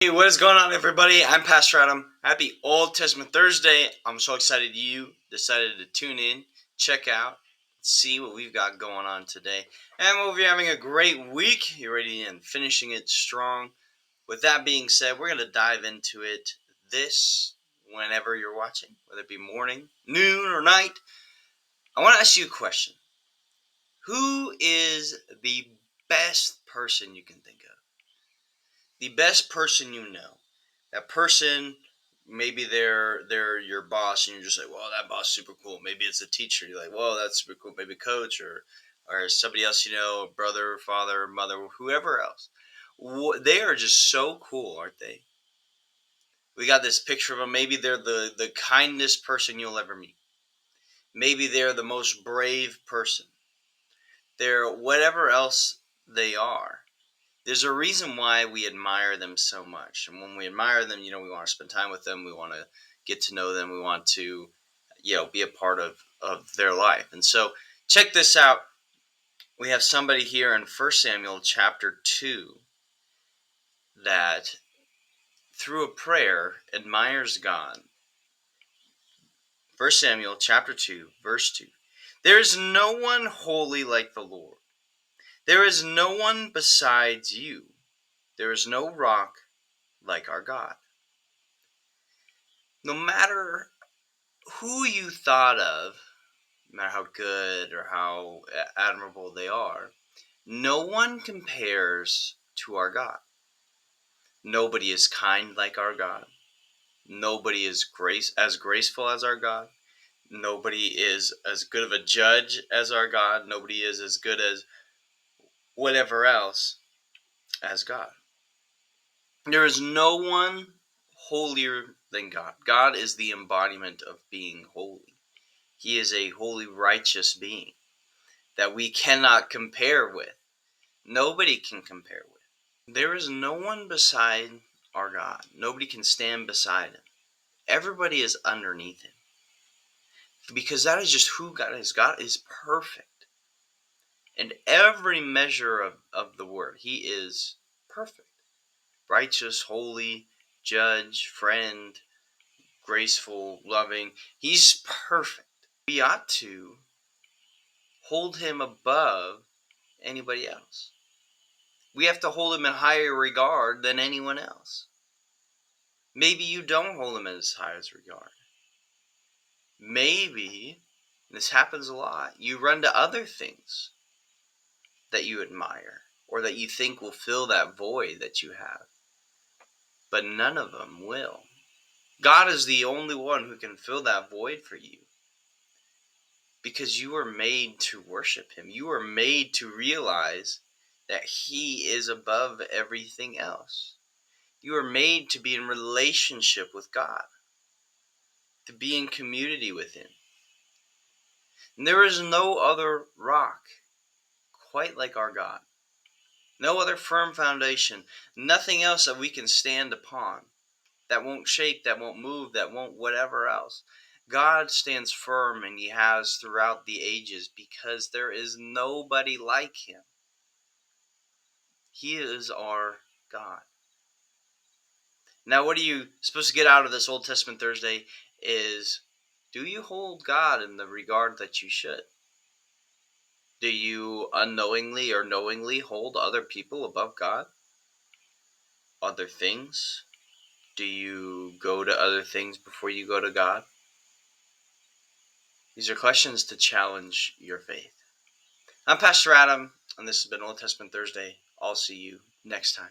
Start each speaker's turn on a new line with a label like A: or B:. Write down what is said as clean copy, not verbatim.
A: Hey, what is going on, everybody? I'm Pastor Adam. Happy Old Testament Thursday. I'm so excited you decided to tune in, check out, see what we've got going on today. And hope you're having a great week. You're ready and finishing it strong. With that being said, we're going to dive into it whenever you're watching, whether it be morning, noon, or night. I want to ask you a question. Who is the best person you can think of? The best person you know. That person, maybe they're your boss, and you're just like, "Well, that boss is super cool." Maybe it's a teacher. You're like, "Well, that's super cool." Maybe coach or somebody else you know, brother, father, mother, whoever else. They are just so cool, aren't they? We got this picture of them. Maybe they're the kindest person you'll ever meet. Maybe they're the most brave person. They're whatever else they are. There's a reason why we admire them so much. And when we admire them, we want to spend time with them. We want to get to know them. We want to, be a part of their life. And so check this out. We have somebody here in 1 Samuel chapter 2 that through a prayer admires God. 1 Samuel chapter 2, verse 2. There is no one holy like the Lord. There is no one besides you. There is no rock like our God. No matter who you thought of, no matter how good or how admirable they are, no one compares to our God. Nobody is kind like our God. Nobody is as graceful as our God. Nobody is as good of a judge as our God. Nobody is as good as whatever else as God. There is no one holier than God. God is the embodiment of being holy. He is a holy, righteous being that we cannot compare with. Nobody can compare with. There is no one beside our God. Nobody can stand beside him. Everybody is underneath him. Because that is just who God is. God is perfect. And every measure of the word, he is perfect. Righteous, holy, judge, friend, graceful, loving. He's perfect. We ought to hold him above anybody else. We have to hold him in higher regard than anyone else. Maybe you don't hold him in as high as regard. Maybe, this happens a lot, you run to other things that you admire or that you think will fill that void that you have. But none of them will. God is the only one who can fill that void for you. Because you were made to worship him. You were made to realize that he is above everything else. You are made to be in relationship with God, to be in community with him. And there is no other rock quite like our God. No other firm foundation, nothing else that we can stand upon, that won't shake, that won't move, that won't whatever else. God stands firm, and he has throughout the ages, because there is nobody like him. He is our God. Now, what are you supposed to get out of this Old Testament Thursday is, do you hold God in the regard that you should? Do you unknowingly or knowingly hold other people above God? Other things? Do you go to other things before you go to God? These are questions to challenge your faith. I'm Pastor Adam, and this has been Old Testament Thursday. I'll see you next time.